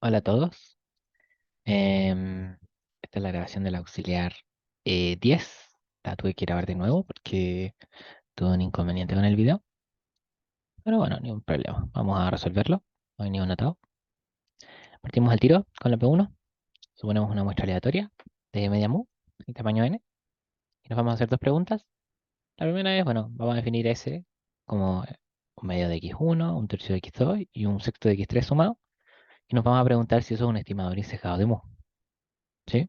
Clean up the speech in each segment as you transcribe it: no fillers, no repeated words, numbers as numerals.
Hola a todos. Em, Esta es la grabación del auxiliar 10. La tuve que grabar de nuevo porque tuve un inconveniente con el video. Pero bueno, ni un problema. Vamos a resolverlo. No hay ningún atado. Partimos al tiro con la P1. Suponemos una muestra aleatoria de media mu y tamaño n. Y nos vamos a hacer dos preguntas. La primera es, bueno, vamos a definir S como un medio de x1, un tercio de x2 y un sexto de x3 sumado. Y nos vamos a preguntar si eso es un estimador incejado de mu. ¿Sí?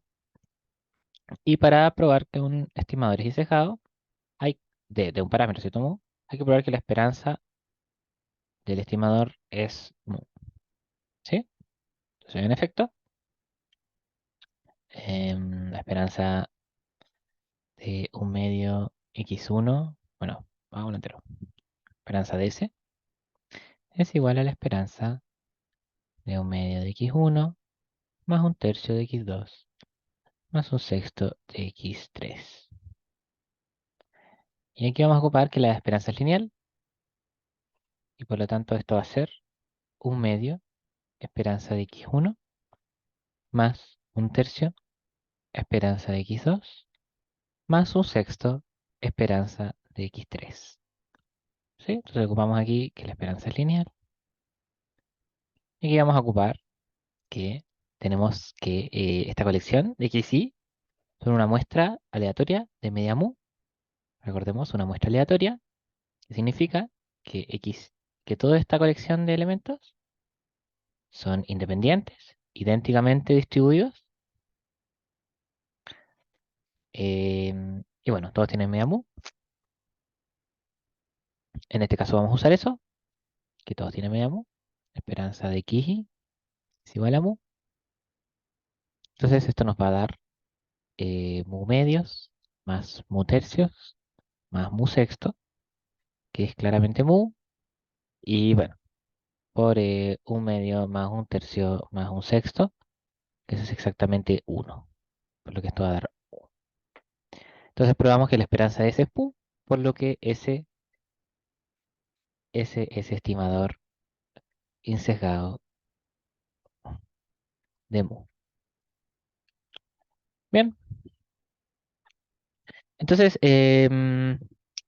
Y para probar que un estimador es incejado, hay de un parámetro, si tomo, hay que probar que la esperanza del estimador es mu. ¿Sí? Entonces, en efecto, la esperanza de un medio x1, bueno, vamos a un entero. Esperanza de S es igual a la esperanza de un medio de x1 más un tercio de x2 más un sexto de x3. Y aquí vamos a ocupar que la esperanza es lineal y por lo tanto esto va a ser un medio esperanza de x1 más un tercio esperanza de x2 más un sexto esperanza de x3. ¿Sí? Entonces ocupamos aquí que la esperanza es lineal. Y aquí vamos a ocupar que tenemos que esta colección de x y son una muestra aleatoria de media mu. Recordemos, una muestra aleatoria, que significa que x, que toda esta colección de elementos son independientes, idénticamente distribuidos. Y bueno, todos tienen media mu. En este caso vamos a usar eso, que todos tienen media mu. Esperanza de x es igual a mu. Entonces esto nos va a dar mu medios más mu tercios más mu sexto, que es claramente mu. Y bueno, por un medio más un tercio más un sexto, que eso es exactamente uno, por lo que esto va a dar uno. Entonces probamos que la esperanza de S es mu, por lo que ese es estimador insesgado de mu. Bien, entonces,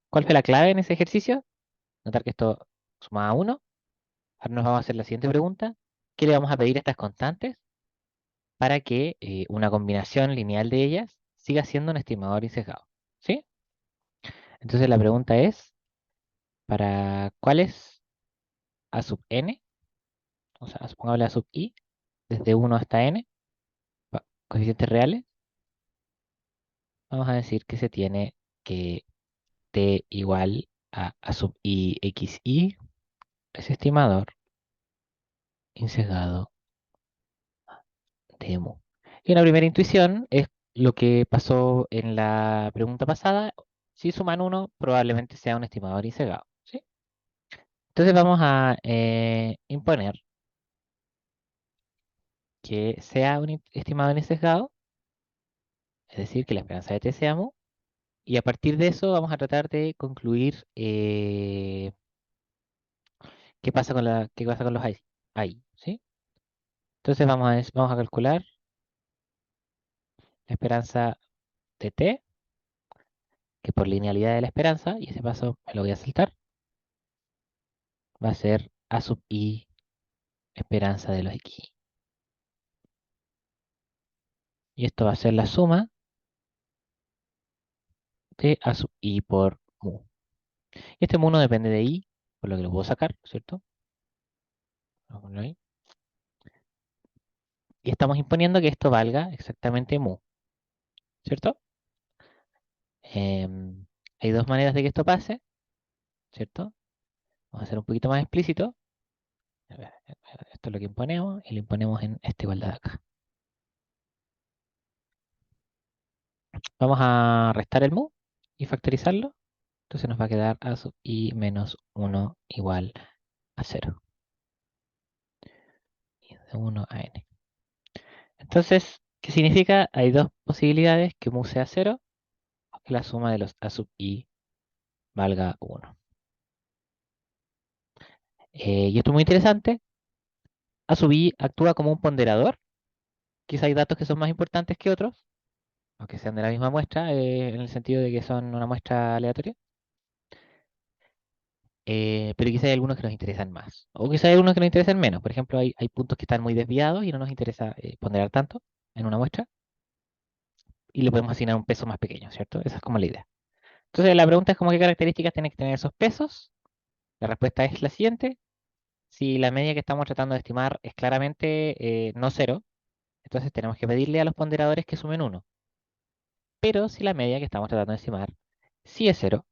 ¿cuál fue la clave en ese ejercicio? Notar que esto suma a 1. Ahora nos vamos a hacer la siguiente pregunta. ¿Qué le vamos a pedir a estas constantes para que una combinación lineal de ellas siga siendo un estimador insesgado? ¿Sí? Entonces la pregunta es, ¿para cuáles a sub n? O sea, supongable a sub i, desde 1 hasta n, coeficientes reales, vamos a decir que se tiene que t igual a sub i x i es estimador insesgado de mu. Y una primera intuición es lo que pasó en la pregunta pasada. Si suman 1, probablemente sea un estimador insegado. ¿Sí? Entonces vamos a imponer que sea un estimador insesgado, es decir, que la esperanza de t sea mu. Y a partir de eso vamos a tratar de concluir qué pasa con los ahí, ¿sí? Entonces vamos a calcular la esperanza de t, que por linealidad de la esperanza, y ese paso me lo voy a saltar, va a ser a sub i esperanza de los x. Y esto va a ser la suma de a sub i por mu. Y este mu no depende de i, por lo que lo puedo sacar, ¿cierto? Vamos a ponerlo ahí. Y estamos imponiendo que esto valga exactamente mu, ¿cierto? Em, Hay dos maneras de que esto pase, ¿cierto? Vamos a hacer un poquito más explícito. A ver, esto es lo que imponemos y lo imponemos en esta igualdad de acá. Vamos a restar el mu y factorizarlo. Entonces nos va a quedar a sub i menos 1 igual a 0. Y de 1 a n. Entonces, ¿qué significa? Hay dos posibilidades, que mu sea 0 o que la suma de los a sub i valga 1. Y esto es muy interesante A sub i actúa como un ponderador. Quizá hay datos que son más importantes que otros, aunque sean de la misma muestra, en el sentido de que son una muestra aleatoria. Pero quizá hay algunos que nos interesan más. O quizá hay algunos que nos interesan menos. Por ejemplo, hay puntos que están muy desviados y no nos interesa ponderar tanto en una muestra. Y le podemos asignar un peso más pequeño, ¿cierto? Esa es como la idea. Entonces la pregunta es como qué características tienen que tener esos pesos. La respuesta es la siguiente. Si la media que estamos tratando de estimar es claramente no cero, entonces tenemos que pedirle a los ponderadores que sumen uno. Pero si la media que estamos tratando de estimar sí es cero,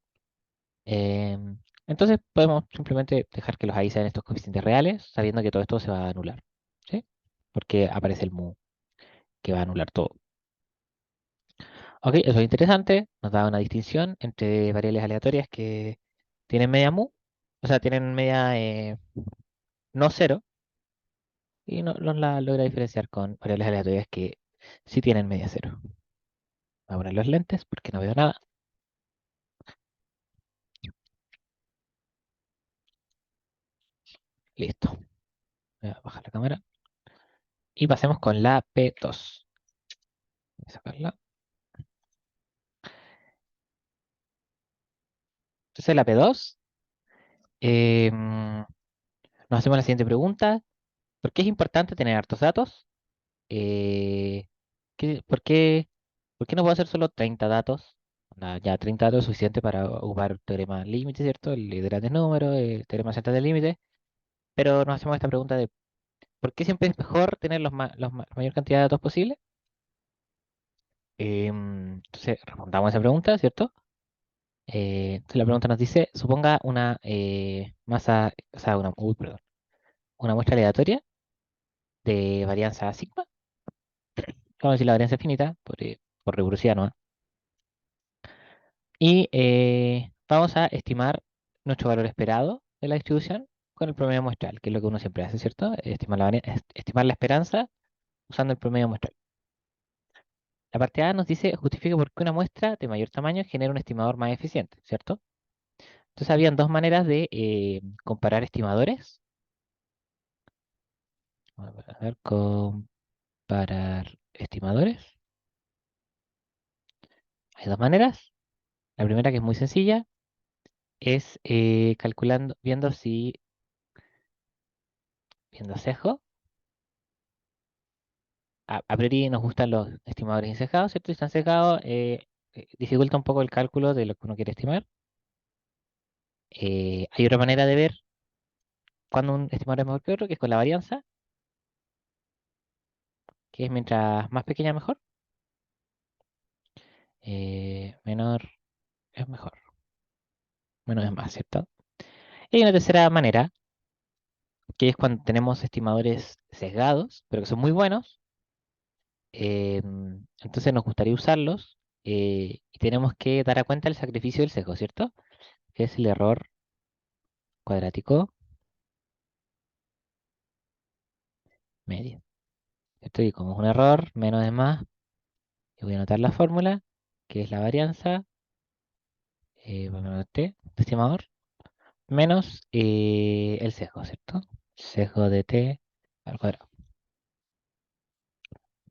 entonces podemos simplemente dejar que los i sean estos coeficientes reales, sabiendo que todo esto se va a anular. ¿Sí? Porque aparece el mu que va a anular todo. Ok, eso es interesante. Nos da una distinción entre variables aleatorias que tienen media mu, o sea, tienen media no cero, y no, nos la logra diferenciar con variables aleatorias que sí tienen media cero. Voy a poner los lentes porque no veo nada. Listo. Voy a bajar la cámara. Y pasemos con la P2. Voy a sacarla. Entonces la P2, nos hacemos la siguiente pregunta. ¿Por qué es importante tener hartos datos? Eh, ¿por qué no puedo hacer solo 30 datos? Ya 30 datos es suficiente para ocupar el teorema límite, ¿cierto? El de grandes números, el teorema central del límite. Pero nos hacemos esta pregunta de ¿por qué siempre es mejor tener la mayor cantidad de datos posible? Entonces, respondamos a esa pregunta, ¿cierto? Entonces la pregunta nos dice, suponga una masa, o sea, perdón, una muestra aleatoria de varianza sigma. Vamos a decir la varianza es finita, por rigurosidad, ¿no? Y vamos a estimar nuestro valor esperado de la distribución con el promedio muestral, que es lo que uno siempre hace, ¿cierto? Estimar la esperanza usando el promedio muestral. La parte A nos dice, justifique por qué una muestra de mayor tamaño genera un estimador más eficiente, ¿cierto? Entonces habían dos maneras de comparar estimadores. Vamos a ver, comparar estimadores. Hay dos maneras. La primera, que es muy sencilla, es calculando, viendo sesgo. A priori nos gustan los estimadores incejados, ¿cierto? Si están sesgados, dificulta un poco el cálculo de lo que uno quiere estimar. Hay otra manera de ver cuándo un estimador es mejor que otro, que es con la varianza, que es mientras más pequeña mejor. Menor es mejor, menos es más, ¿cierto? Y hay una tercera manera, que es cuando tenemos estimadores sesgados, pero que son muy buenos. Entonces nos gustaría usarlos y tenemos que dar a cuenta el sacrificio del sesgo, ¿cierto? Que es el error cuadrático medio. ¿Cierto? Y como es un error, menos es más, y voy a anotar la fórmula, que es la varianza, bueno, anoté, de estimador, menos el sesgo, ¿cierto? Sesgo de t al cuadrado.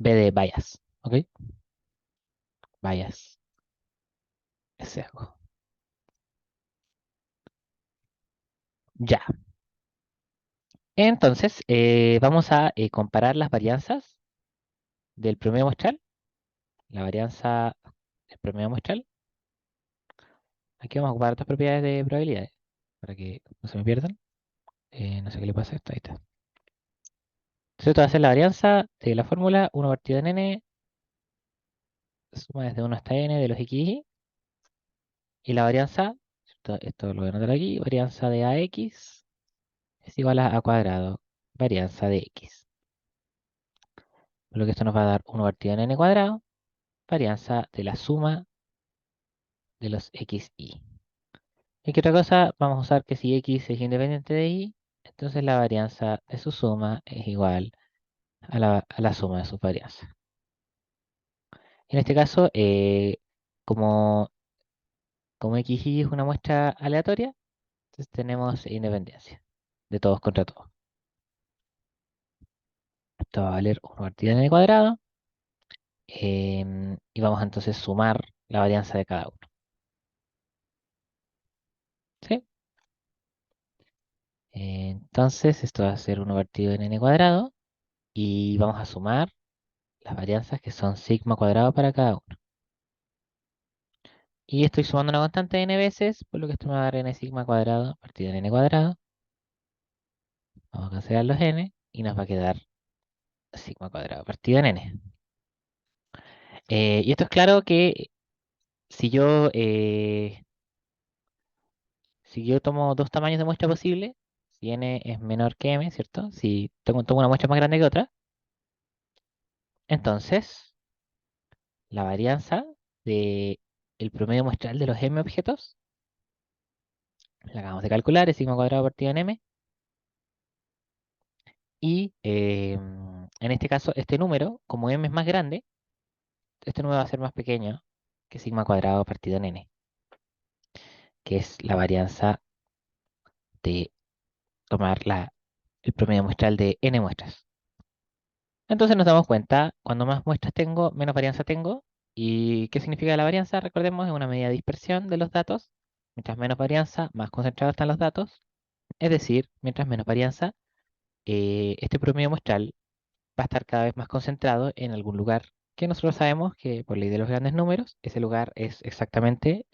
B de bias, ¿ok? Bias es sesgo. Ya. Entonces, vamos a comparar las varianzas del promedio muestral, la varianza del promedio muestral. Aquí vamos a ocupar otras propiedades de probabilidades para que no se me pierdan. No sé qué le pasa a esto. Ahí está. Entonces, esto va a ser la varianza de la fórmula 1 partido en n, suma desde 1 hasta n de los xy, y la varianza, esto lo voy a anotar aquí, varianza de ax es igual a cuadrado, varianza de x. Por lo que esto nos va a dar 1 partido en n cuadrado, varianza de la suma de los xy. ¿Y qué otra cosa? Vamos a usar que si x es independiente de y, entonces la varianza de su suma es igual a la suma de sus varianzas. En este caso, como, como xy es una muestra aleatoria, entonces tenemos independencia de todos contra todos. Esto va a valer 1 partido n cuadrado. Y vamos a entonces sumar la varianza de cada uno. ¿Sí? Entonces esto va a ser 1 partido en n cuadrado. Y vamos a sumar las varianzas que son sigma cuadrado para cada uno. Y estoy sumando una constante n veces, por lo que esto me va a dar n sigma cuadrado partido en n cuadrado. Vamos a cancelar los n y nos va a quedar sigma cuadrado partido en n. Y esto es claro que si yo, eh, si yo tomo dos tamaños de muestra posible, si n es menor que m, ¿cierto? Si tomo una muestra más grande que otra, entonces la varianza de el promedio muestral de los m objetos, la acabamos de calcular, es sigma cuadrado partido en m. Y en este caso, este número, como m es más grande, este número va a ser más pequeño que sigma cuadrado partido en n, que es la varianza de tomar el promedio muestral de n muestras. Entonces nos damos cuenta, cuando más muestras tengo, menos varianza tengo. ¿Y qué significa la varianza? Recordemos, es una medida de dispersión de los datos. Mientras menos varianza, más concentrados están los datos. Es decir, mientras menos varianza, este promedio muestral va a estar cada vez más concentrado en algún lugar que nosotros sabemos que por ley de los grandes números, ese lugar es exactamente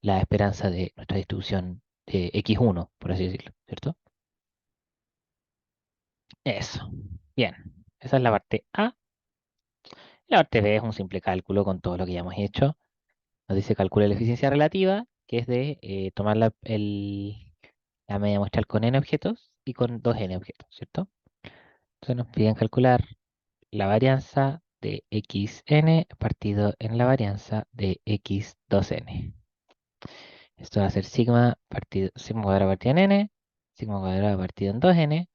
la esperanza de nuestra distribución de x1, por así decirlo, ¿cierto? Eso. Bien. Esa es la parte A. La parte B es un simple cálculo con todo lo que ya hemos hecho. Nos dice calcula la eficiencia relativa, que es de tomar la media muestral con n objetos y con 2n objetos, ¿cierto? Entonces nos piden calcular la varianza de xn partido en la varianza de x2n. Esto va a ser sigma cuadrado partido en n, sigma cuadrado partido en 2n,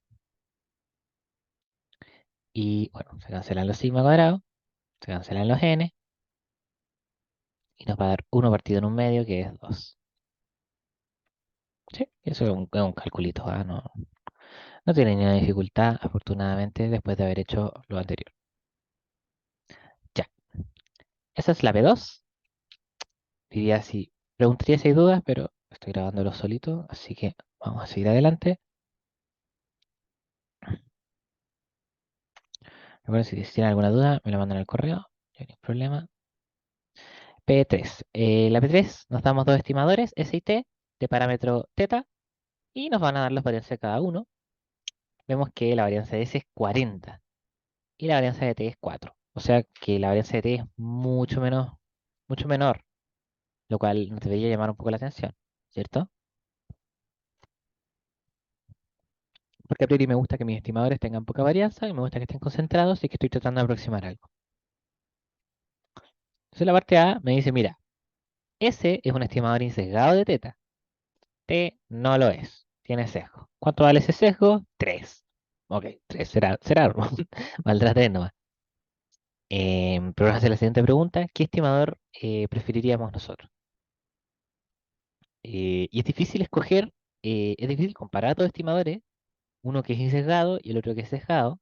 y bueno, se cancelan los sigma cuadrados, se cancelan los n, y nos va a dar 1 partido en un medio, que es 2. Sí, eso es un calculito, ¿ah? No, no tiene ninguna dificultad, afortunadamente, después de haber hecho lo anterior. Ya, esa es la B2. Diría si preguntaría si hay dudas, pero estoy grabándolo solito, así que vamos a seguir adelante. Recuerden, si tienen alguna duda, me la mandan al correo, no hay ningún problema. P3. La P3 nos damos dos estimadores, S y T, de parámetro teta, y nos van a dar las varianzas de cada uno. Vemos que la varianza de S es 40 y la varianza de T es 4. O sea que la varianza de T es mucho menor, lo cual nos debería llamar un poco la atención, ¿cierto? Porque a priori me gusta que mis estimadores tengan poca varianza y me gusta que estén concentrados y que estoy tratando de aproximar algo. Entonces la parte A me dice, mira, S es un estimador insesgado de teta. T no lo es, tiene sesgo. ¿Cuánto vale ese sesgo? 3. Ok, 3 será, valdrá 3 nomás. Pero vamos a hacer la siguiente pregunta, ¿qué estimador preferiríamos nosotros? Y es difícil escoger, es difícil comparar dos estimadores, uno que es insesgado y el otro que es sesgado,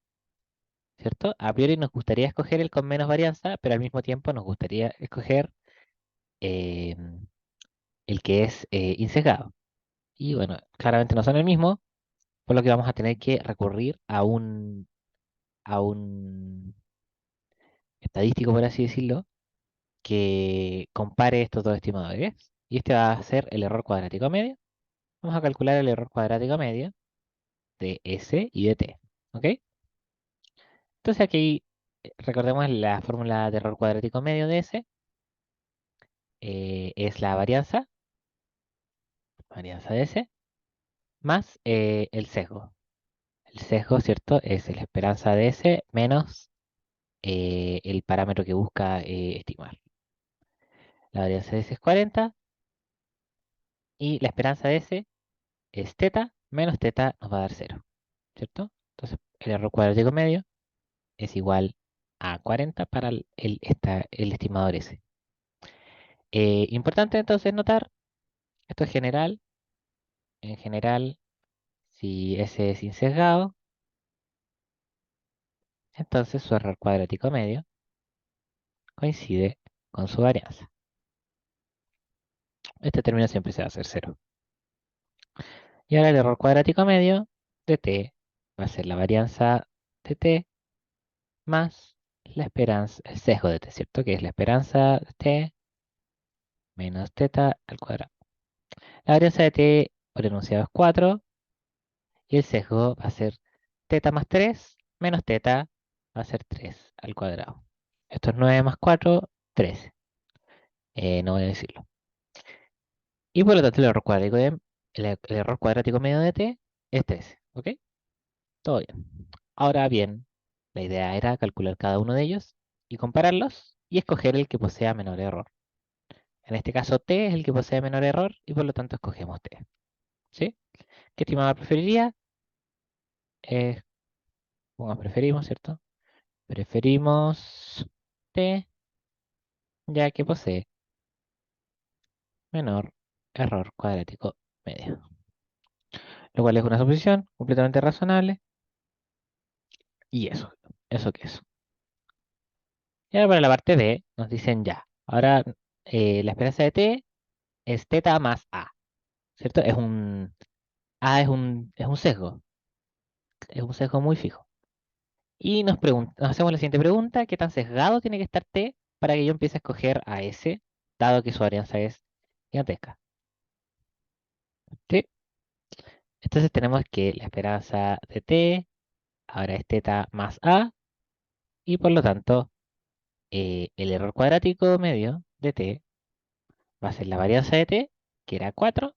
¿cierto? A priori nos gustaría escoger el con menos varianza, pero al mismo tiempo nos gustaría escoger eh, el que es insesgado. Y bueno, claramente no son el mismo, por lo que vamos a tener que recurrir a un estadístico, por así decirlo, que compare estos dos estimadores. Y este va a ser el error cuadrático medio. Vamos a calcular el error cuadrático medio de S y de T. ¿Ok? Entonces aquí recordemos la fórmula de error cuadrático medio de S. Es la varianza de S, más el sesgo. El sesgo, ¿cierto? Es la esperanza de S menos el parámetro que busca estimar. La varianza de S es 40 y la esperanza de S es teta menos teta nos va a dar 0, ¿cierto? Entonces el error cuadrático medio es igual a 40 para el estimador S. Importante entonces notar, esto es general, en general, si S es insesgado, entonces su error cuadrático medio coincide con su varianza. Este término siempre se va a hacer cero. Y ahora el error cuadrático medio de t va a ser la varianza de t más la esperanza, el sesgo de t, ¿cierto? Que es la esperanza de t menos teta al cuadrado. La varianza de t por enunciado es 4 y el sesgo va a ser teta más 3 menos teta va a ser 3 al cuadrado. Esto es 9 más 4, 13. No voy a decirlo. Y por lo tanto el error cuadrático medio de t es 13. ¿Ok? Todo bien. Ahora bien, la idea era calcular cada uno de ellos y compararlos y escoger el que posea menor error. En este caso t es el que posee menor error y por lo tanto escogemos t. ¿Sí? ¿Qué estimada preferiría? Como preferimos, ¿cierto? Preferimos t ya que posee menor error cuadrático medio. Lo cual es una suposición completamente razonable y eso que es. Y ahora para la parte B nos dicen ya. Ahora la esperanza de t es teta más a, ¿cierto? Es un sesgo, es un sesgo muy fijo. Y nos hacemos la siguiente pregunta, ¿qué tan sesgado tiene que estar t para que yo empiece a escoger a S, dado que su varianza es gigantesca? ¿Sí? Entonces tenemos que la esperanza de t ahora es teta más a, y por lo tanto el error cuadrático medio de t va a ser la varianza de t, que era 4,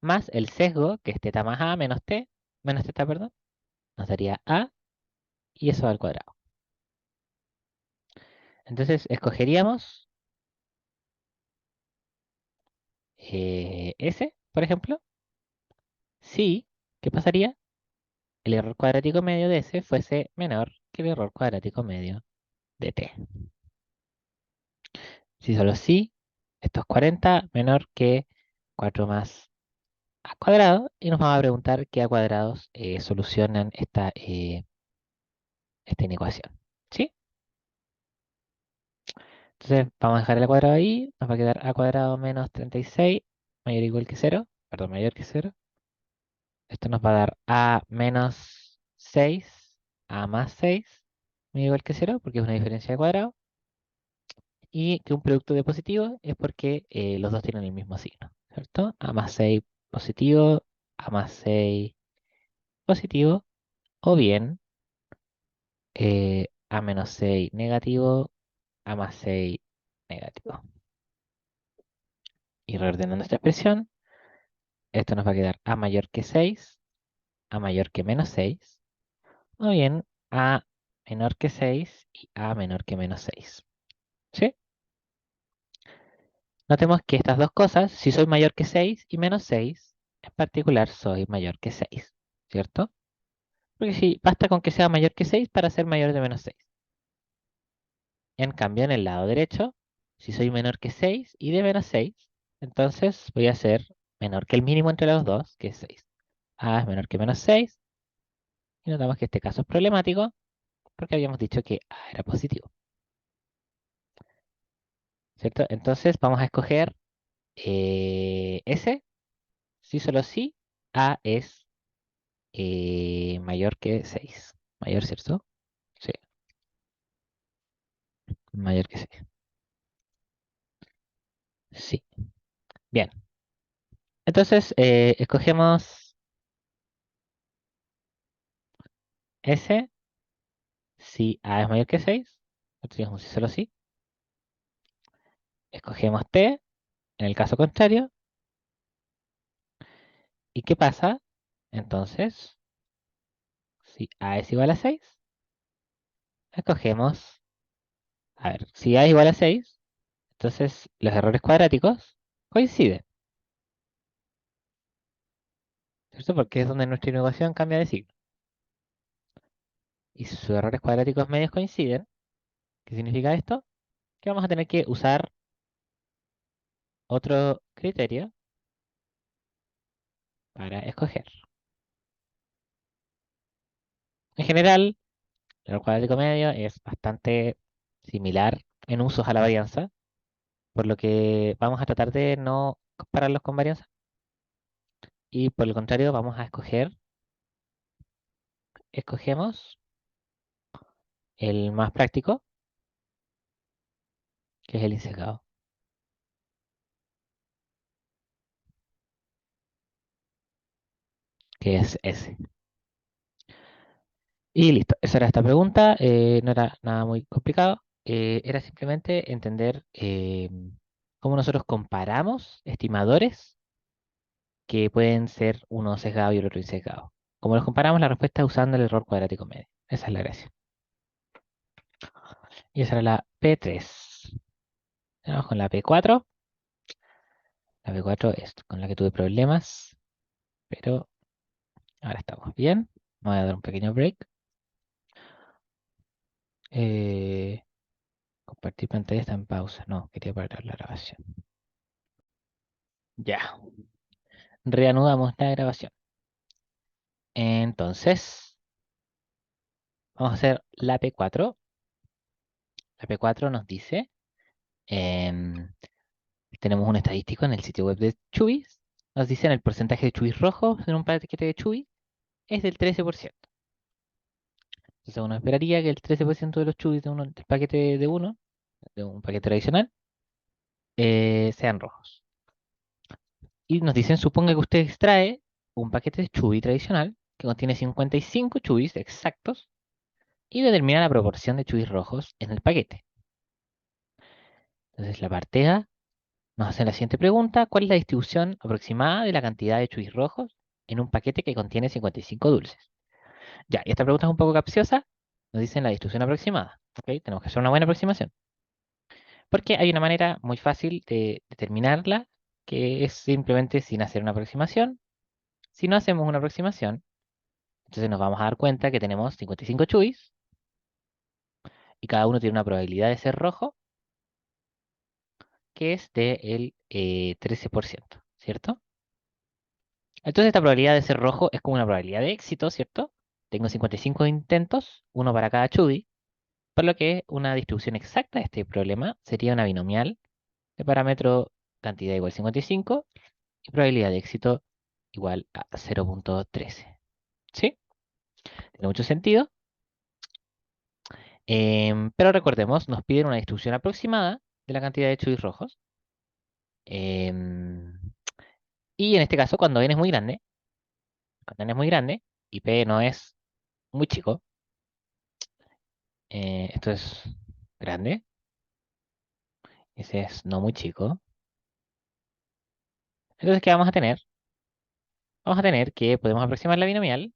más el sesgo, que es teta más a menos teta, perdón, nos daría a, y eso al cuadrado. Entonces escogeríamos S, por ejemplo, si, ¿qué pasaría? El error cuadrático medio de S fuese menor que el error cuadrático medio de t. Si solo si, esto es 40 menor que 4 más a cuadrado, y nos va a preguntar qué a cuadrados solucionan esta inecuación. ¿Sí? Entonces vamos a dejar el a cuadrado ahí, nos va a quedar a cuadrado menos 36 mayor o igual que cero, perdón, mayor que cero. Esto nos va a dar a menos 6 a más 6 mayor o igual que cero, porque es una diferencia de cuadrado. Y que un producto de positivo es porque los dos tienen el mismo signo, ¿cierto? A más 6 positivo, a más 6 positivo, o bien a menos 6 negativo, a más 6 negativo. Y reordenando esta expresión, esto nos va a quedar a mayor que 6, a mayor que menos 6, o bien a menor que 6 y a menor que menos 6. ¿Sí? Notemos que estas dos cosas, si soy mayor que 6 y menos 6, en particular soy mayor que 6, ¿cierto? Porque sí, basta con que sea mayor que 6 para ser mayor de menos 6. En cambio, en el lado derecho, si soy menor que 6 y de menos 6, entonces voy a ser menor que el mínimo entre los dos, que es 6. A es menor que menos 6, y notamos que este caso es problemático porque habíamos dicho que A era positivo, ¿cierto? Entonces vamos a escoger S, si solo si A es mayor que 6. Mayor, ¿cierto? Sí, mayor que 6. Sí, bien. Entonces escogemos S si A es mayor que 6. Lo tenemos un si solo si. Escogemos T en el caso contrario. ¿Y qué pasa? Entonces, si A es igual a 6, escogemos, a ver, si A es igual a 6, entonces los errores cuadráticos coinciden, ¿cierto? Porque es donde nuestra ecuación cambia de signo. Y si sus errores cuadráticos medios coinciden, ¿qué significa esto? Que vamos a tener que usar otro criterio para escoger. En general, El error cuadrático medio es bastante similar en usos a la varianza, por lo que vamos a tratar de no compararlos con varianza y por el contrario vamos a escogemos el más práctico, que es el insecado, que es ese. Y listo, esa era esta pregunta, no era nada muy complicado, era simplemente entender cómo nosotros comparamos estimadores que pueden ser uno sesgado y el otro insesgado. Como los comparamos, la respuesta es usando el error cuadrático medio. Esa es la gracia. Y esa era la P3. Vamos con la P4. La P4 es con la que tuve problemas, pero ahora estamos bien. Me voy a dar un pequeño break. Eh, compartir pantalla está en pausa. No, quería parar la grabación. Ya, reanudamos la grabación. Entonces, vamos a hacer la P4. La P4 nos dice, em, tenemos un estadístico en el sitio web de Chubis. Nos dicen el porcentaje de chubis rojos en un paquete de chubis es del 13%. Entonces uno esperaría que el 13% de los chubis del paquete de uno, de un paquete tradicional, sean rojos. Y nos dicen, suponga que usted extrae un paquete de chubis tradicional que contiene 55 chubis exactos y determina la proporción de chubis rojos en el paquete. Entonces la parte A nos hace la siguiente pregunta: ¿cuál es la distribución aproximada de la cantidad de chubis rojos en un paquete que contiene 55 dulces? Ya, y esta pregunta es un poco capciosa. Nos dicen la distribución aproximada. ¿Ok? Tenemos que hacer una buena aproximación. Porque hay una manera muy fácil de determinarla, que es simplemente sin hacer una aproximación. Si no hacemos una aproximación, entonces nos vamos a dar cuenta que tenemos 55 chubis y cada uno tiene una probabilidad de ser rojo, que es del 13%, ¿cierto? Entonces esta probabilidad de ser rojo es como una probabilidad de éxito, ¿cierto? Tengo 55 intentos, uno para cada chubi, por lo que una distribución exacta de este problema sería una binomial de parámetro cantidad igual a 55 y probabilidad de éxito igual a 0,13. ¿Sí? Tiene mucho sentido. Pero recordemos, nos piden una distribución aproximada de la cantidad de chubis rojos. Em, y en este caso, cuando n es muy grande y p no es muy chico, esto es grande, ese es no muy chico. Entonces, ¿qué vamos a tener? Vamos a tener que podemos aproximar la binomial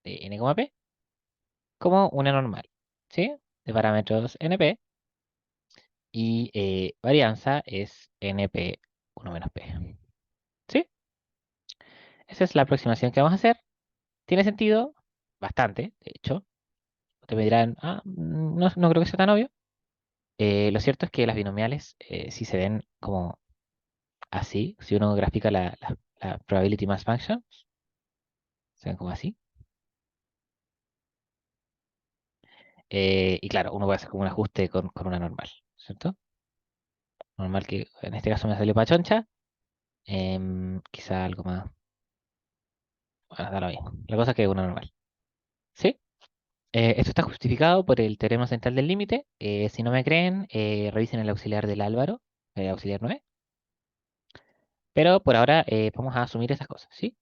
de n, p como una normal, ¿sí? De parámetros np y varianza es np 1 menos p. ¿Sí? Esa es la aproximación que vamos a hacer. ¿Tiene sentido? Bastante, de hecho. Ustedes me dirán, no, no creo que sea tan obvio. Lo cierto es que las binomiales, si se ven como así, si uno grafica la probability mass function, se ven como así. Y claro, uno puede hacer como un ajuste con una normal, ¿cierto? Normal que en este caso me salió pachoncha. Quizá algo más. Bueno, da lo mismo. La cosa es que es una normal. ¿Sí? Esto está justificado por el teorema central del límite. Si no me creen, revisen el auxiliar del Álvaro, el auxiliar 9. Pero por ahora vamos a asumir esas cosas, ¿sí?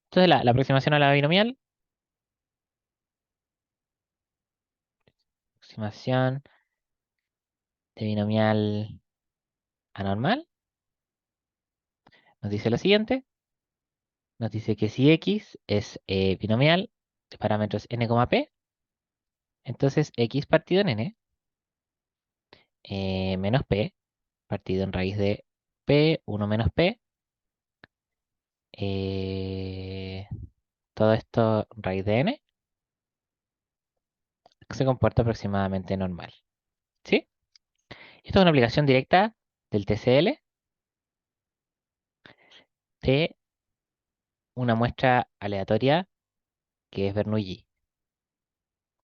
Entonces la aproximación a la binomial, aproximación de binomial anormal, nos dice lo siguiente. Nos dice que si x es binomial de parámetros n, p, entonces x partido en n menos p partido en raíz de p, 1 menos p, eh, todo esto raíz de n, se comporta aproximadamente normal. ¿Sí? Esto es una aplicación directa del TCL de una muestra aleatoria que es Bernoulli.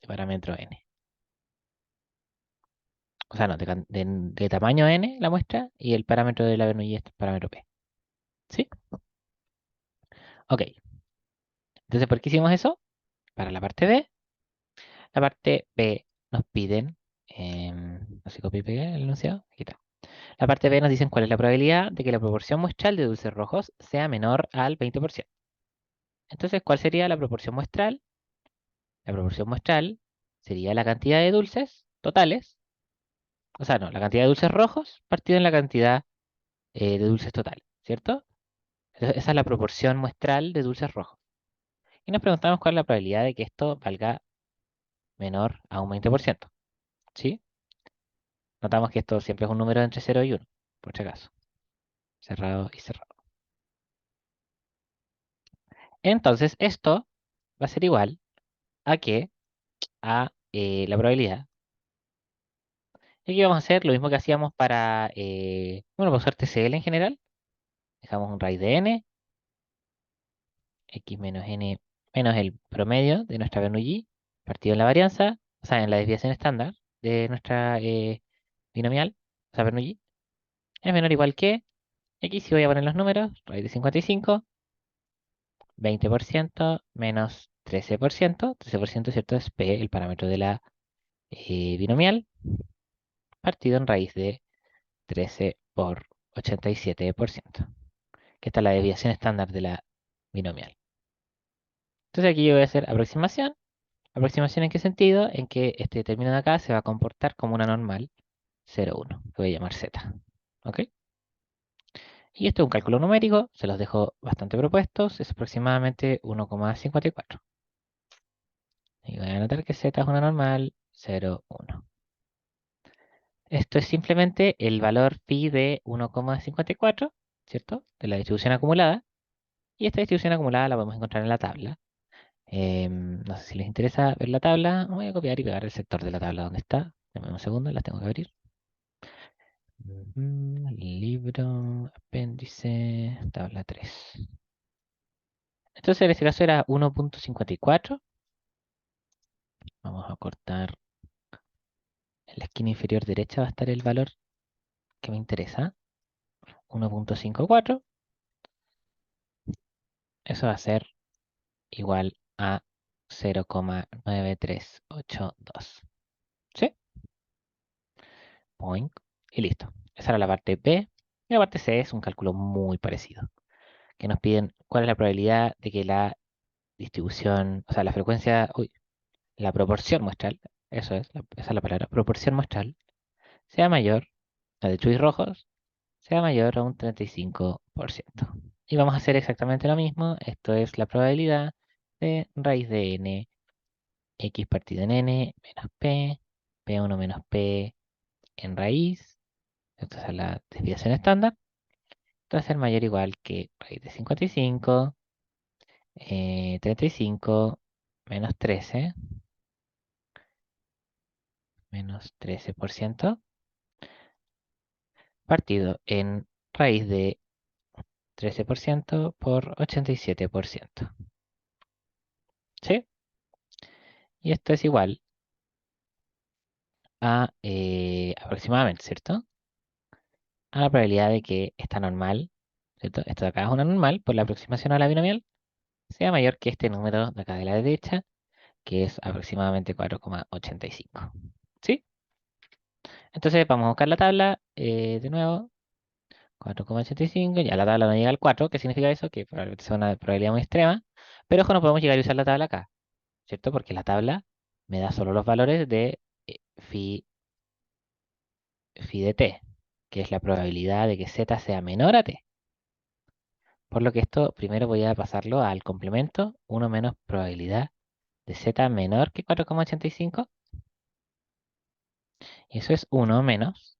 de parámetro n. O sea, no, de tamaño n la muestra y el parámetro de la Bernoulli es el parámetro p. ¿Sí? Ok. Entonces, ¿por qué hicimos eso? Para la parte B. La parte B nos piden, no sé, copia y pegué el enunciado. Aquí está. La parte B nos dicen cuál es la probabilidad de que la proporción muestral de dulces rojos sea menor al 20%. Entonces, ¿cuál sería la proporción muestral? La proporción muestral sería la cantidad de dulces totales, o sea, no, la cantidad de dulces rojos partido en la cantidad de dulces totales, ¿cierto? Entonces, esa es la proporción muestral de dulces rojos. Y nos preguntamos cuál es la probabilidad de que esto valga menor a un 20%, ¿sí? Notamos que esto siempre es un número entre 0 y 1, por si acaso. Cerrado y cerrado. Entonces, esto va a ser igual a que a la probabilidad. Y aquí vamos a hacer lo mismo que hacíamos para, bueno, para usar TCL en general. Dejamos un raíz de n, x menos n menos el promedio de nuestra Bernoulli, partido en la varianza, o sea, en la desviación estándar de nuestra binomial, o sea, Bernoulli, es menor o igual que x, si voy a poner los números, raíz de 55, 20% menos 13%, 13%, ¿cierto? Es p, el parámetro de la binomial, partido en raíz de 13 por 87%, que esta es la desviación estándar de la binomial. Entonces aquí yo voy a hacer aproximación. ¿Aproximación en qué sentido? En que este término de acá se va a comportar como una normal 0,1, que voy a llamar z. ¿Ok? Y esto es un cálculo numérico, se los dejo bastante propuestos, es aproximadamente 1,54. Y voy a anotar que z es una normal 0,1. Esto es simplemente el valor phi de 1,54, ¿cierto? De la distribución acumulada. Y esta distribución acumulada la podemos encontrar en la tabla. No sé si les interesa ver la tabla. Voy a copiar y pegar el sector de la tabla donde está. Dame un segundo, las tengo que abrir. Libro, apéndice, tabla 3. Entonces en este caso era 1,54. Vamos a cortar en la esquina inferior derecha, va a estar el valor que me interesa. 1,54. Eso va a ser igual a 0,9382. ¿Sí? Point. Y listo. Esa era la parte B. Y la parte C es un cálculo muy parecido. Que nos piden cuál es la probabilidad de que la distribución, o sea, la frecuencia, uy, la proporción muestral, eso es, esa es la palabra, proporción muestral, sea mayor, la de chubis rojos, sea mayor a un 35%. Y vamos a hacer exactamente lo mismo. Esto es la probabilidad de raíz de n, x partido en n, menos p, p1 menos p en raíz. Esto es la desviación estándar. Esto va a ser mayor o igual que raíz de 55, 35, menos 13, menos 13%, partido en raíz de 13% por 87%. ¿Sí? Y esto es igual a aproximadamente, ¿cierto? A la probabilidad de que esta normal, ¿cierto? Esto de acá es una normal por la aproximación a la binomial, sea mayor que este número de acá de la derecha, que es aproximadamente 4,85. ¿Sí? Entonces vamos a buscar la tabla de nuevo. 4,85, ya la tabla no llega al 4. ¿Qué significa eso? Que probablemente sea una probabilidad muy extrema. Pero ojo, no podemos llegar a usar la tabla acá, ¿cierto? Porque la tabla me da solo los valores de phi de t, que es la probabilidad de que z sea menor a t. Por lo que esto primero voy a pasarlo al complemento, 1 menos probabilidad de z menor que 4,85. Y eso es 1 menos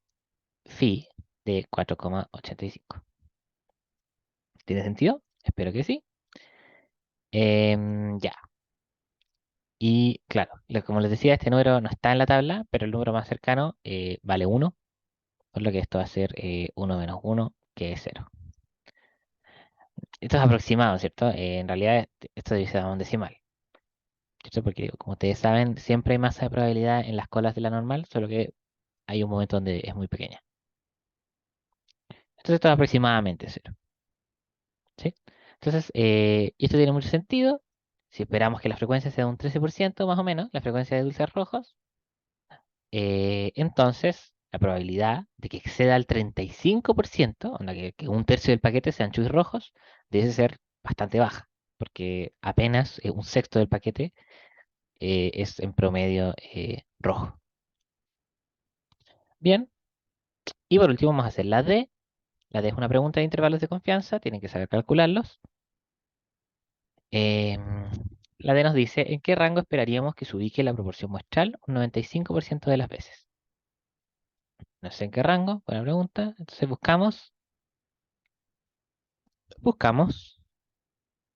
phi de 4,85. ¿Tiene sentido? Espero que sí. Ya. Y claro, como les decía, este número no está en la tabla, pero el número más cercano vale 1, por lo que esto va a ser 1 menos 1, que es 0. Esto es aproximado, ¿cierto? En realidad esto dice a un decimal. ¿cierto? Porque como ustedes saben, siempre hay masa de probabilidad en las colas de la normal, solo que hay un momento donde es muy pequeña. Entonces esto es aproximadamente cero, ¿sí? Entonces, y esto tiene mucho sentido. Si esperamos que la frecuencia sea un 13% más o menos, la frecuencia de dulces rojos, entonces la probabilidad de que exceda el 35%, onda que un tercio del paquete sean chus rojos, debe ser bastante baja, porque apenas un sexto del paquete es en promedio rojo. Bien, y por último vamos a hacer la D. La D es una pregunta de intervalos de confianza, tienen que saber calcularlos. Em, la D nos dice en qué rango esperaríamos que se ubique la proporción muestral un 95% de las veces. No sé en qué rango, buena pregunta. Entonces buscamos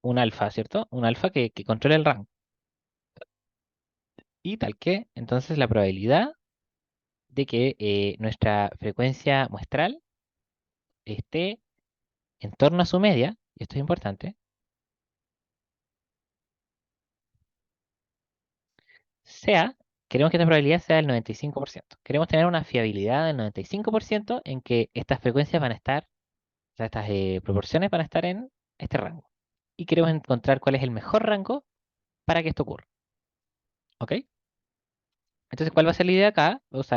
un alfa, ¿cierto? Un alfa que controle el rango. Y tal que, entonces la probabilidad de que nuestra frecuencia muestral esté en torno a su media, y esto es importante, sea, queremos que esta probabilidad sea del 95%. Queremos tener una fiabilidad del 95% en que estas frecuencias van a estar, o sea, estas proporciones van a estar en este rango. Y queremos encontrar cuál es el mejor rango para que esto ocurra. ¿Ok? Entonces, ¿cuál va a ser la idea acá? Vamos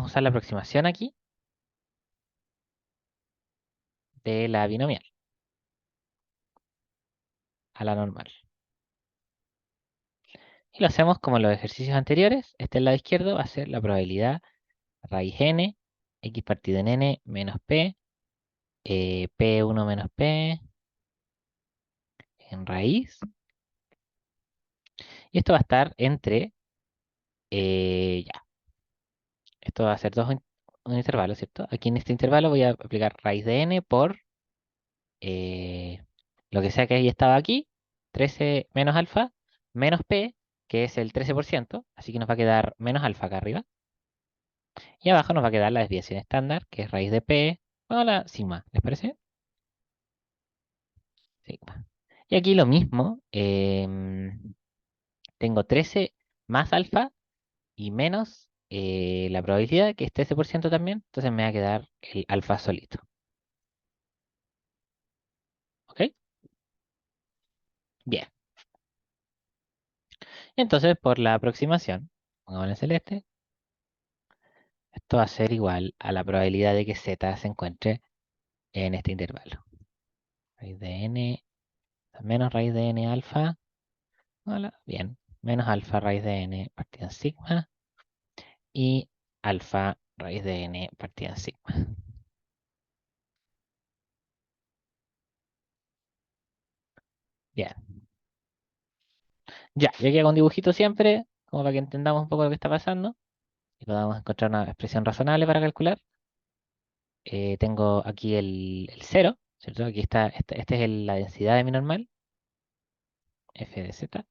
a usar la aproximación aquí de la binomial a la normal. Y lo hacemos como en los ejercicios anteriores. Este lado izquierdo va a ser la probabilidad raíz n, x partido en n menos p, p1 menos p en raíz. Y esto va a estar entre, ya, esto va a ser un intervalo, ¿cierto? Aquí en este intervalo voy a aplicar raíz de n por eh, lo que sea que ahí estaba aquí, 13 menos alfa, menos p, que es el 13%, así que nos va a quedar menos alfa acá arriba. Y abajo nos va a quedar la desviación estándar, que es raíz de p, bueno, la sigma, ¿les parece? Sigma. Y aquí lo mismo, tengo 13 más alfa y menos la probabilidad, que es 13% también, entonces me va a quedar el alfa solito. ¿Ok? Bien. Entonces, por la aproximación, pongamos en celeste, esto va a ser igual a la probabilidad de que z se encuentre en este intervalo. Raíz de n menos raíz de n alfa. Hola, bien. Menos alfa raíz de n partida en sigma. Y alfa raíz de n partida en sigma. Bien. Ya, yo aquí hago un dibujito siempre, como para que entendamos un poco lo que está pasando y podamos encontrar una expresión razonable para calcular. Tengo aquí el 0, ¿cierto? Aquí está, esta es la densidad de mi normal, f de z.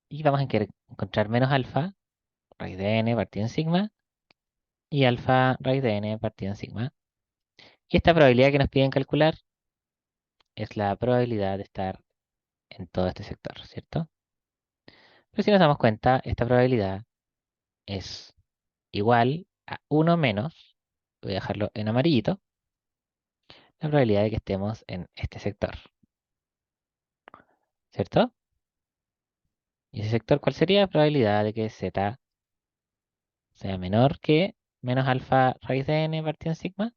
Y vamos a querer encontrar menos alfa raíz de n partido en sigma y alfa raíz de n partido en sigma. Y esta probabilidad que nos piden calcular es la probabilidad de estar en todo este sector, ¿cierto? Pero si nos damos cuenta, esta probabilidad es igual a uno menos, voy a dejarlo en amarillito, la probabilidad de que estemos en este sector, ¿cierto? ¿Y ese sector cuál sería? La probabilidad de que z sea menor que menos alfa raíz de n partido en sigma,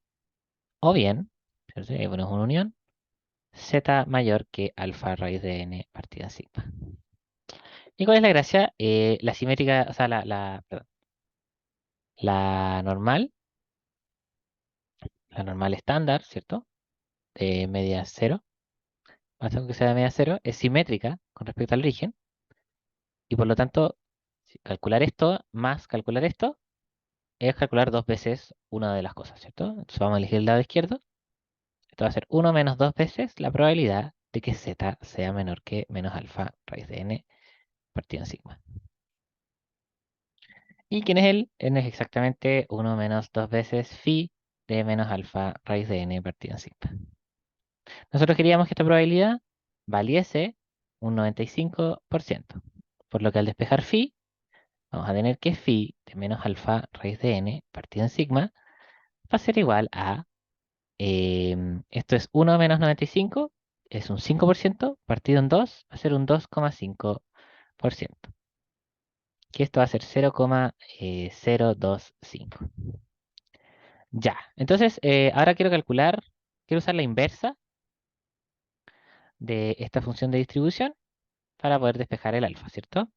o bien, ¿cierto? Ahí ponemos una unión, z mayor que alfa raíz de n partido en sigma. ¿Y cuál es la gracia? La simétrica, o sea, perdón, la normal, la normal estándar, ¿cierto? De media cero, basta con que sea de media cero, es simétrica con respecto al origen, y por lo tanto, calcular esto más calcular esto es calcular dos veces una de las cosas, ¿cierto? Entonces vamos a elegir el lado izquierdo. Esto va a ser uno menos dos veces la probabilidad de que z sea menor que menos alfa raíz de n partido en sigma. ¿Y quién es él? N es exactamente uno menos dos veces phi de menos alfa raíz de n partido en sigma. Nosotros queríamos que esta probabilidad valiese un 95%. Por lo que al despejar phi, vamos a tener que phi de menos alfa raíz de n partido en sigma va a ser igual a, esto es 1 menos 95, es un 5%, partido en 2 va a ser un 2,5%, que esto va a ser 0,025. Ya, entonces ahora quiero usar la inversa de esta función de distribución para poder despejar el alfa, ¿cierto?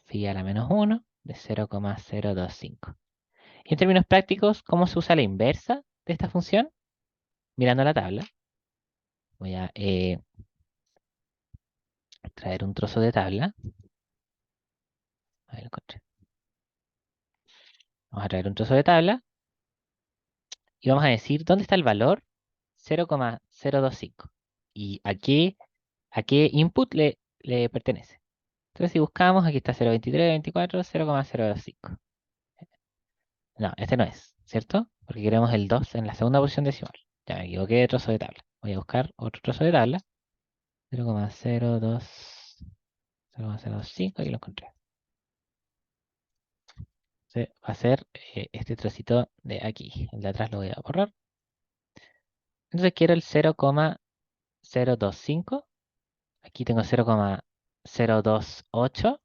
Phi a la menos 1 de 0,025. Y en términos prácticos, ¿cómo se usa la inversa de esta función? Mirando la tabla, voy a traer un trozo de tabla. Ahí lo encontré. Vamos a traer un trozo de tabla y vamos a decir dónde está el valor 0,025 y a qué input le pertenece. Entonces, si buscamos, aquí está 0,23, 24, 0,025. No, este no es, ¿cierto? Porque queremos el 2 en la segunda posición decimal. Ya me equivoqué de trozo de tabla. Voy a buscar otro trozo de tabla. 0,02, 0,025, aquí lo encontré. Va a ser este trocito de aquí. El de atrás lo voy a borrar. Entonces quiero el 0,025. Aquí tengo 0,028.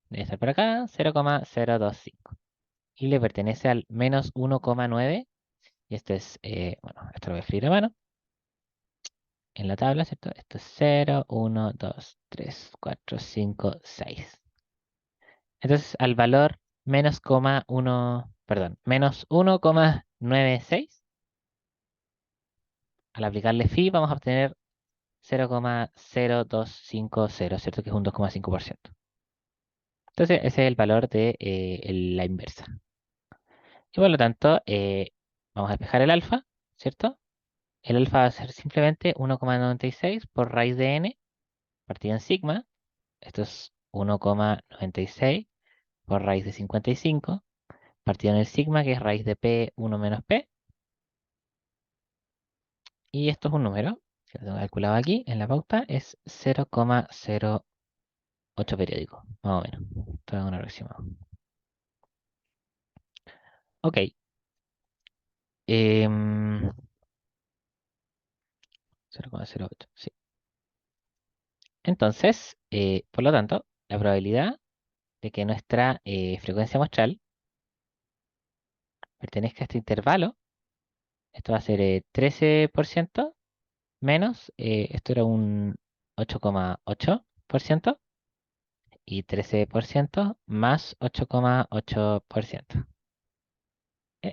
Debe estar por acá. 0,025. Y le pertenece al menos 1,9. Y esto es, bueno, esto lo voy a escribir a mano. En la tabla, ¿cierto? Esto es 0, 1, 2, 3, 4, 5, 6. Entonces, al valor menos 1,96, al aplicarle phi, vamos a obtener 0,0250, ¿cierto? Que es un 2,5%. Entonces, ese es el valor de la inversa. Y por lo tanto, vamos a despejar el alfa, ¿cierto? El alfa va a ser simplemente 1,96 por raíz de n partido en sigma. Esto es 1,96 por raíz de 55 partido en el sigma, que es raíz de p 1 menos p. Y esto es un número que lo tengo calculado aquí en la pauta, es 0,08 periódico, más o menos. Esto es un aproximado. Ok. em, 0,08, sí. Entonces, por lo tanto, la probabilidad de que nuestra frecuencia muestral pertenezca a este intervalo, esto va a ser 13% menos, esto era un 8,8% y 13% más 8,8%.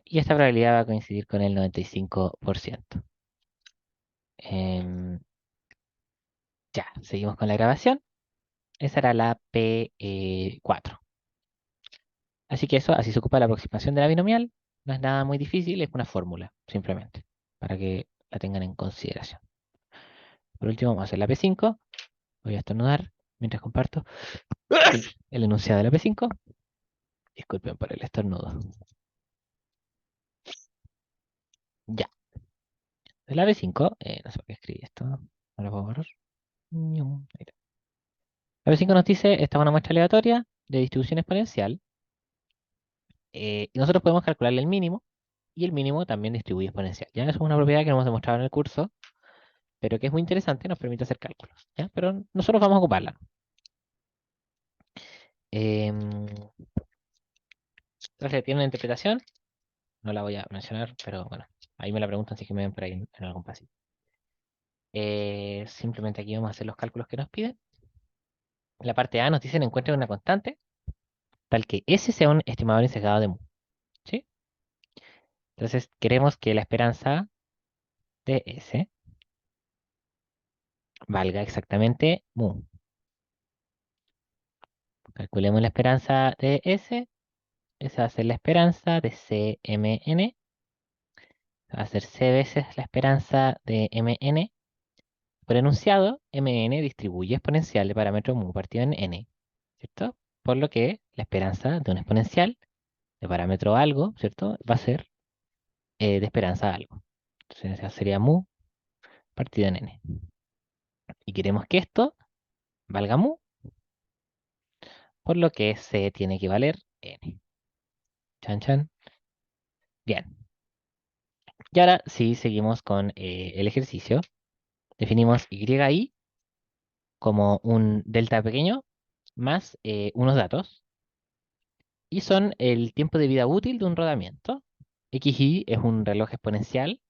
Y esta probabilidad va a coincidir con el 95%. Em, ya, seguimos con la grabación. Esa era la P4. Así que eso, así se ocupa la aproximación de la binomial. No es nada muy difícil, es una fórmula, simplemente, para que la tengan en consideración. Por último, vamos a hacer la P5. Voy a estornudar mientras comparto el enunciado de la P5. Disculpen por el estornudo. Ya. De la P5, no sé por qué escribí esto. No lo puedo borrar. Ahí está. La P5 nos dice, esta es una muestra aleatoria de distribución exponencial. Y nosotros podemos calcularle el mínimo. Y el mínimo también distribuye exponencial. Ya eso es una propiedad que no hemos demostrado en el curso, pero que es muy interesante, nos permite hacer cálculos, ¿ya? Pero nosotros vamos a ocuparla. Em, Entonces tiene una interpretación, no la voy a mencionar, pero bueno, ahí me la preguntan si es que me ven por ahí en algún pasillo. Simplemente aquí vamos a hacer los cálculos que nos piden. En la parte A nos dicen encuentre una constante tal que S sea un estimador insesgado de mu, ¿sí? Entonces queremos que la esperanza de S valga exactamente mu. Calculemos la esperanza de S. Esa va a ser la esperanza de CMN. Va a ser C veces la esperanza de MN. Por enunciado, MN distribuye exponencial de parámetro mu partido en n, ¿cierto? Por lo que la esperanza de un exponencial de parámetro algo, ¿cierto? Va a ser de esperanza algo. Entonces esa sería mu partido en n. Y queremos que esto valga mu, por lo que C tiene que valer N. Chan, chan. Bien. Y ahora sí, seguimos con el ejercicio. Definimos YI como un delta pequeño más unos datos. Y son el tiempo de vida útil de un rodamiento. XY es un reloj exponencial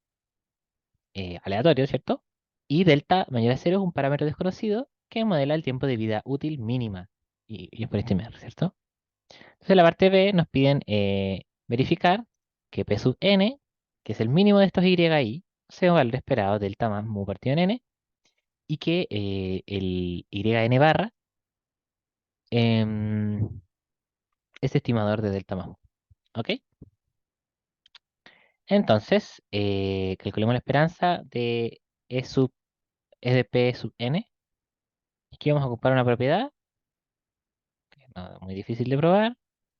aleatorio, ¿cierto? Y delta mayor a cero es un parámetro desconocido que modela el tiempo de vida útil mínima. Y es por estimar, ¿cierto? Entonces, en la parte B nos piden verificar que P sub n, que es el mínimo de estos YI, sea un valor esperado delta más mu partido en n, y que el YN barra em, es estimador de delta más mu. ¿Ok? Entonces, calculemos la esperanza de E de P sub n. Aquí vamos a ocupar una propiedad, que no es muy difícil de probar.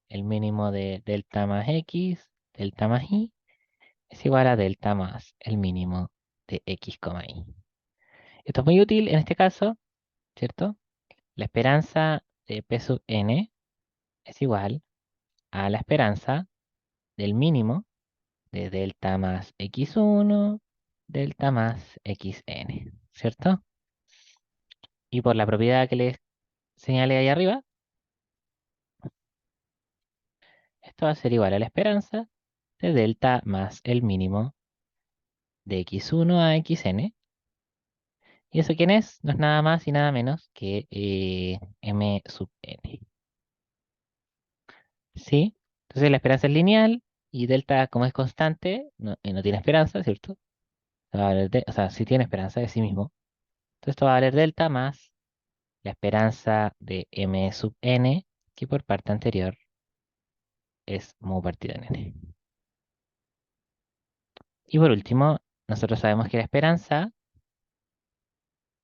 El mínimo de delta más x, delta más y, es igual a delta más el mínimo de x, y. Esto es muy útil en este caso, ¿cierto? La esperanza de P sub n es igual a la esperanza del mínimo de delta más x1, delta más xn, ¿cierto? Y por la propiedad que les señalé ahí arriba, esto va a ser igual a la esperanza de delta más el mínimo de x1 a xn. ¿Y eso quién es? No es nada más y nada menos que m sub n. ¿Sí? Entonces la esperanza es lineal y delta, como es constante, no tiene esperanza, ¿cierto? Va a valer o sea, sí tiene esperanza de sí mismo. Entonces esto va a valer delta más la esperanza de m sub n, que por parte anterior es mu partido en n. Y por último, nosotros sabemos que la esperanza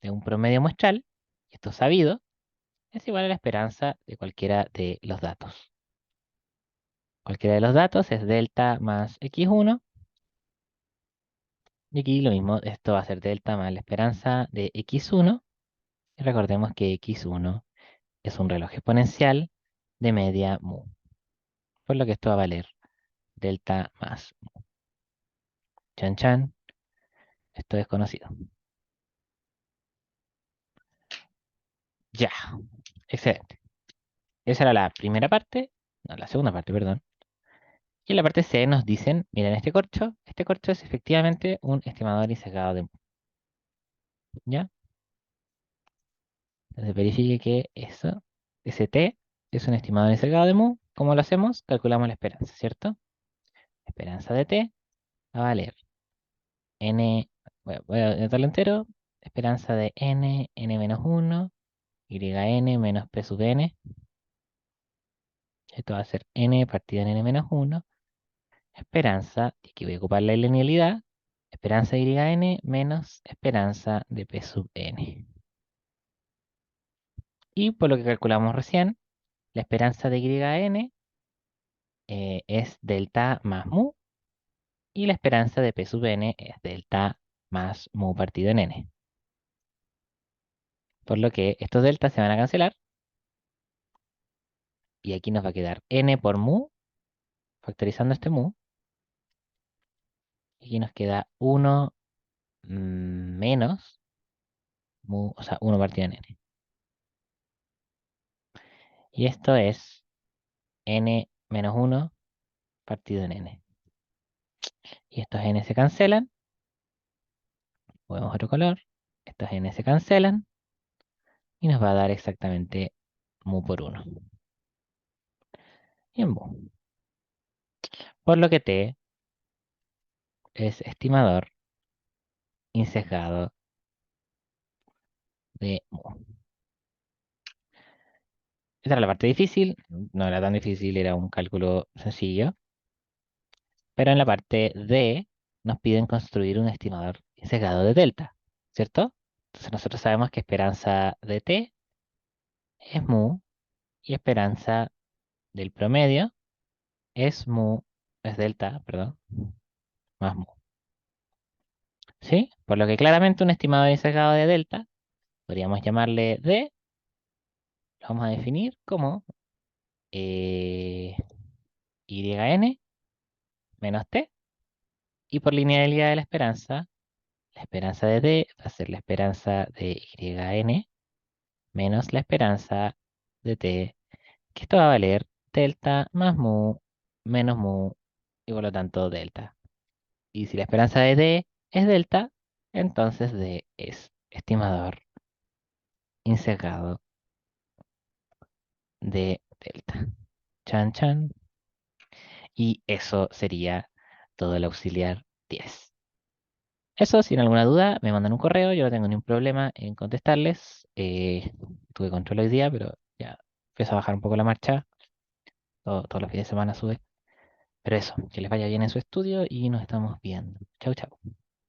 de un promedio muestral, y esto es sabido, es igual a la esperanza de cualquiera de los datos. Cualquiera de los datos es delta más x1, y aquí lo mismo, esto va a ser delta más la esperanza de x1, y recordemos que x1 es un reloj exponencial de media mu, por lo que esto va a valer delta más mu. Chan chan, esto es conocido. Ya, excelente. Esa era la primera parte, no, la segunda parte, perdón. Y en la parte C nos dicen, miren este corcho es efectivamente un estimador y sesgado de mu, ¿ya? Entonces verifique que eso, ese t es un estimador y sesgado de mu. ¿Cómo lo hacemos? Calculamos la esperanza, ¿cierto? Esperanza de t va a valer n, voy a anotarlo entero, esperanza de n menos 1, yn menos p sub n, esto va a ser n partido en n menos 1, esperanza, y aquí voy a ocupar la linealidad, esperanza de yn menos esperanza de p sub n. Y por lo que calculamos recién, la esperanza de yn es delta más mu, y la esperanza de p sub n es delta más mu partido en n. Por lo que estos deltas se van a cancelar, y aquí nos va a quedar n por mu, factorizando este mu, y aquí nos queda 1 menos mu, o sea, 1 partido en n. Y esto es n menos 1 partido en n. Y estos n se cancelan, podemos otro color, estos n se cancelan, y nos va a dar exactamente mu por 1. Y en mu. Por lo que t es estimador insesgado de mu. Esta era la parte difícil, no era tan difícil, era un cálculo sencillo. Pero en la parte D nos piden construir un estimador insesgado de delta, ¿cierto? Entonces nosotros sabemos que esperanza de t es mu y esperanza del promedio es delta, perdón, más mu. ¿Sí? Por lo que claramente un estimador insesgado de delta Podríamos llamarle D, lo vamos a definir como eh, YN menos T. Y por linealidad de la esperanza de D va a ser la esperanza de YN menos la esperanza de T, que esto va a valer delta más mu menos mu y por lo tanto delta. Y si la esperanza de D es delta, entonces D es estimador insegado de delta. Chan chan. Y eso sería todo el auxiliar 10. Eso, sin alguna duda, me mandan un correo, yo no tengo ningún problema en contestarles. Tuve control hoy día, pero ya empiezo a bajar un poco la marcha. Todos los fines de semana sube. Pero eso, que les vaya bien en su estudio y nos estamos viendo. Chau, chau.